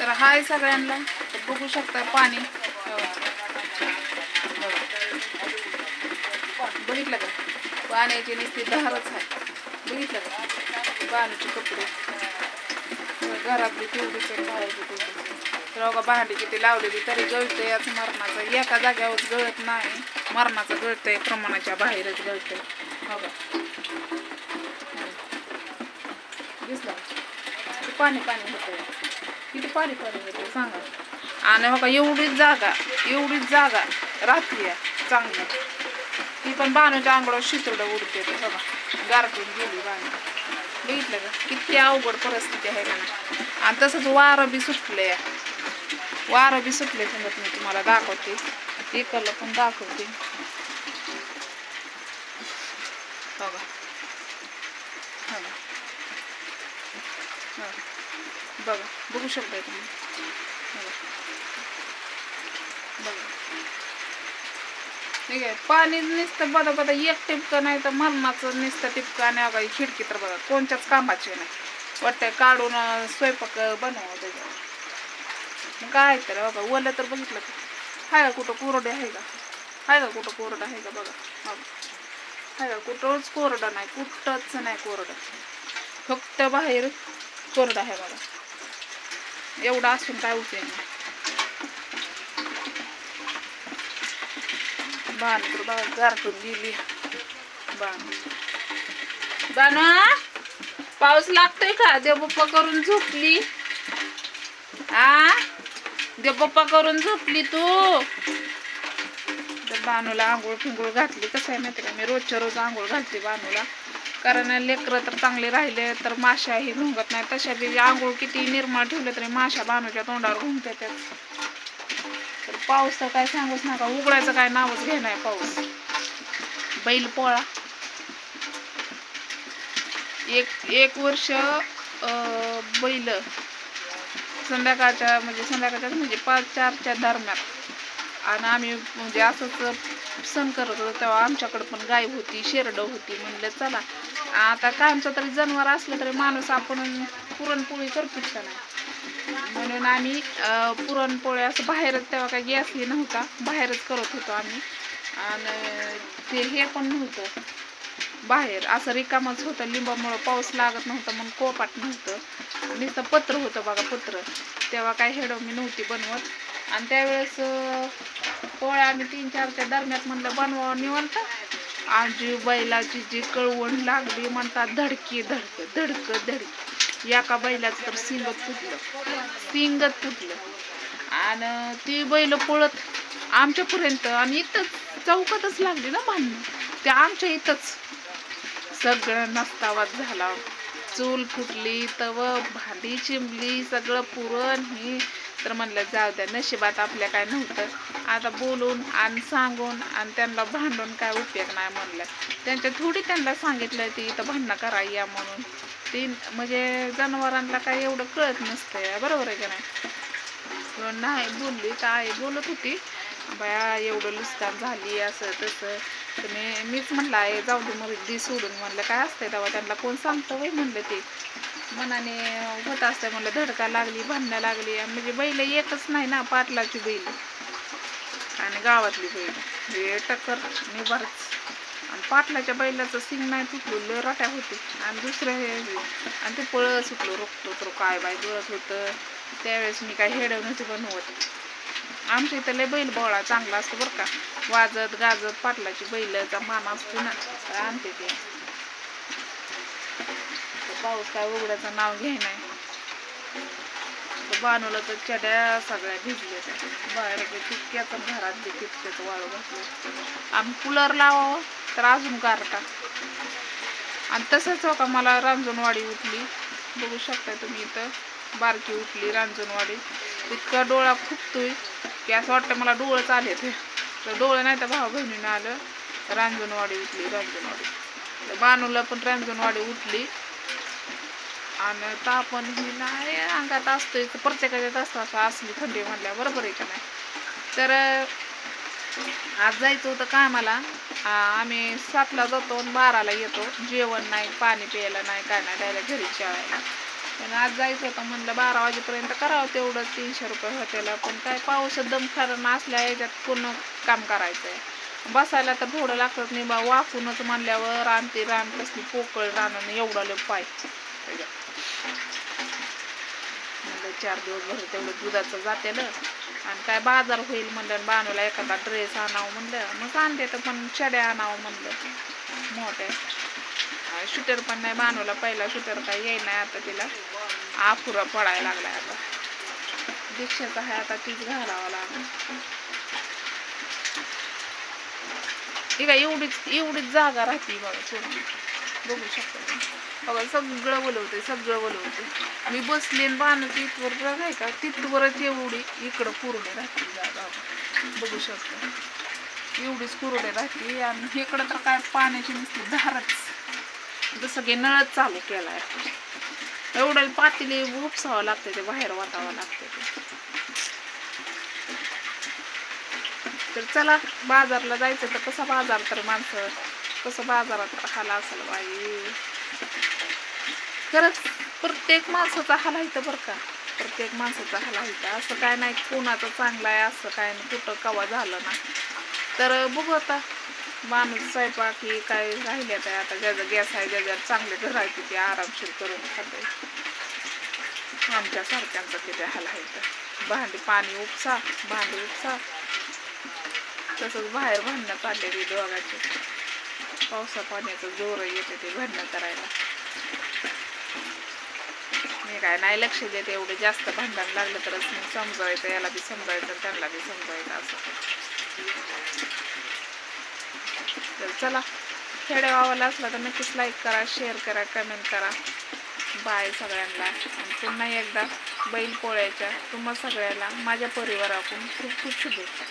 तर हाय सगळ्यांना. तर बघू शकता पाणी बघितलं का? पाण्याची नुसती धारच आहे. बघितलं का? पाण्याचे कपडे घरातली तेवढीच बाहेरची तेवढीच. तर बघा भांडी किती लावलेली तरी गळतंय. याच मरणाचं एका जाग्यावर गळत नाही, मरणाचं गळतंय, प्रमाणाच्या बाहेरच गळतंय. बघा दिसलं किती पाणी पाणी होतंय, किती पाणी पाणी होतंय सांगा. आणि बघा एवढीच जागा राहते चांगली. ती पण बाणूच्या अंगडावर शितरडं उडते. बघा गारठून गेली बाणू. बघितलं का किती अवघड परिस्थिती आहे का ना. आणि तसंच वारं बी सुटले समजत मी तुम्हाला दाखवते. इकडलं पण दाखवते. बघा बघा बघू शकताय तुम्ही. बघा ठीक आहे. पाणी नुसतं बदा एक टिपकं नाही तर मरणाचं नुसतं टिपकं. आणि बघा खिडकी तर बघा कोणत्याच कामाची नाही. वाटतं काढून स्वयंपाक बनवावं त्याच्यावर. मग काय तर बघा ओलं तर बघितलं का? आहे का कुठं कोरडे आहे का? कुठं कोरडं आहे का? बघा आहे का? कुठंच कोरडं नाही, कुठंच नाही कोरडं. फक्त बाहेर कोरडं आहे बघा. एवढं असून काय उपयोग नाही. बाण तर बघा गारठून गेली. बाणू पाऊस लागतोय का? देवबाप्पा करून झोपली. देवबाप्पा करून झोपली तू. तर बाणूला आंघोळ फिंगोळ घातली. कसं आहे माहिती का, मी रोजच्या रोज आंघोळ घालते बाणूला. कारण लेकरं तर चांगले राहिले तर माशाही घुंगत नाही. तशा बी आंघोळ किती निर्मळ ठेवलं तरी माशा बाणूच्या तोंडावर घुंगतात. तर पाऊस तर काय सांगूच नका, उघडायचं काय नावच घे नाही पाऊस. बैल पोळा एक वर्ष बैल संध्याकाळच्या म्हणजे 5-4च्या दरम्यान. आणि आम्ही म्हणजे असंच सण करत होतो तेव्हा आमच्याकडं पण गाय होती, शेरडं होती. म्हणलं चला आता कायमचं तरी जनावर असलं तरी माणूस आपण पुरणपोळी करतोच का नाही. म्हणून आम्ही पुरणपोळ्या असं बाहेरच, तेव्हा काही गॅसही नव्हता, बाहेरच करत होतो आम्ही. आणि ते हे पण नव्हतं बाहेर, असं रिकामच होतं. लिंबामुळं पाऊस लागत नव्हता म्हणून कोपाट नव्हतं, नुसतं पत्र होतं बघा पत्र. तेव्हा काय हेडव मी नव्हती बनवत. आणि त्यावेळेस पोळ्या आम्ही 3-4च्या दरम्यान म्हणलं बनवावं निवांत. आजी बैलाची जी कळवण लागली म्हणतात धडकी धडकी. एका बैलाचं तर सिंगत तुटलं. आणि ती बैल पळत आमच्यापर्यंत. आणि इथंच चौकातच लागली ना भांडणं. ते आमच्या इथंच सगळं नस्तावात झाला. चूल फुटली, तव भांडी चिंबली, सगळं पुरण ही. तर म्हणलं जाऊ द्या, नशिबात आपल्या काय नव्हतं. आता बोलून आणि सांगून आणि त्यांना भांडून काय उपयोग नाही म्हणलं. त्यांना सांगितलं ती इथं भांडणं करा या म्हणून. ती म्हणजे जनावरांना काय एवढं कळत नसतंय, बरोबर आहे का नाही. नाही बोलली तर आई बोलत होती बाया एवढं लुस्कान झाली असं तसं. तर मीच म्हणलं आहे जाऊ दे मग सोडून. म्हणलं काय असतंय तेव्हा त्यांना कोण सांगतं वय म्हणलं. ते मनाने होत असतं म्हणलं. धडका लागली, भांडणं लागली. म्हणजे बैल एकच नाही ना, पाटलाची बैल आणि गावातली बैल हे टक्कर निभारच. आणि पाटलाच्या बैलाचं सिंग नाही तुटलं, रट्या होती. आणि दुसरं हे आणि ते पळत सुटलं रोखतो काय बाय गळत होतं. त्यावेळेस मी काय हेडव नव्हती बनवत. आमच्या इथं लय बैल बोळा चांगला असतो बरं का. वाजत गाजत पाटलाची बैलाचा मान असतो ना, आणते ते. पाऊस काय उघड्याचं नाव घे नाही. बाणूला तर चड्या सगळ्या भिजल्या. बाहेर तितक्याचं घरात तितक्याचं वाळू घातलं. आम्ही कूलर लावावं तर अजून गारटा. आणि तसंच हो का मला रांजणवाडी उठली. बघू शकता तुम्ही इथं बारकी उठली रांजणवाडी. इतका डोळा फुटतोय की असं वाटतं मला डोळंच आले. तर डोळं नाही तर भाऊ बहिणीनं आलं. रांजणवाडी उठली. तर बाणूला पण रांजणवाडी उठली. आणि तापण ही नाही अंगात असतोय, प्रत्येकाच्यात असतं असं असली थंडी म्हणल्या, बरोबर आहे का नाही. तर आज जायचं होतं कामाला. आम्ही 7ला जातो आणि 12ला येतो. जेवण नाही, पाणी प्यायला नाही, काय नाही, डायरेक्ट घरी जेवायला. पण आज जायचं होतं म्हणलं 12 वाजेपर्यंत करावं तेवढं 300 रुपये हॉटेलला. पण काय पाऊस दम खाणं असल्या याच्यात पूर्ण काम करायचं आहे. बसायला तर थोडं लागतात नाही बा, वाफूनच म्हणल्यावर. आणि ते रान कसली पोकळ रानानं एवढा लय पाय म्हणलं 4 दिवस भर तेवढं दुधाचं जातेलं. आणि काय बाजार होईल म्हणलं, बानूला एखादा ड्रेस आणावं म्हणलं, मग आणते तर पण चड्या आणावं म्हणलं मोठ्या. शूटर पण नाही बानूला, पहिला शूटर काय येई नाही आता तिला, आफुरा पडायला लागलाय आता. दीक्षाचा आहे आता, तीच घालावं लागेल. ती काय एवढीच जागा राहते बघा थोडी, बघू शकता बघा. सगळं बोलवते, सगळं बोलवते. मी बसले बाण तिथवर बघाय का, तिथवरच एवढी इकडं पुरडे राहते जागा, बघू शकता. एवढीच पुरडे राहते. आणि इकडं तर काय पाण्याची नुसती धारच, जसं की नळच चालू केलाय. एवढं पातेले उपसावं लागते, ते बाहेर वाटावं लागते ते. तर चला बाजारला जायचं. तर कसा बाजार, तर माणसं कसं बाजारात हाल असेल बाई. खरंच प्रत्येक माणसाचा हाल आहे बरं का, प्रत्येक माणसाचा हाल आहे. असं काय नाही कोणाचं चांगलं आहे असं काय नाही, कुठं कवा झालं ना. तर बघू आता माणूस स्वयंपाक ही काय राहिले तर आता ज्याचं गॅस आहे, ज्याच्यावर चांगले घर आहे तिथे आरामशीर करून खाते. आमच्या सारख्यांचं किती हाल आहे. तर भांडी पाणी उपसा, भांडी उपसा. तसंच बाहेर भांडणं चालले ते दोघांचे. पावसा पाण्याचं जोर येते ते भांडणं करायला. मी काय नाही लक्ष देते, एवढे जास्त भांडण लागलं तरच मी समजायचं, याला बी समजायचं त्यांना बी समजायचं असं. तर चला, खेडेगावाला असला तर नक्कीच लाईक करा, शेअर करा, कमेंट करा. बाय सगळ्यांना. आणि पुन्हा एकदा बैल पोळ्याच्या तुम्हा सगळ्याला माझ्या परिवाराकडून खूप खूप शुभेच्छा.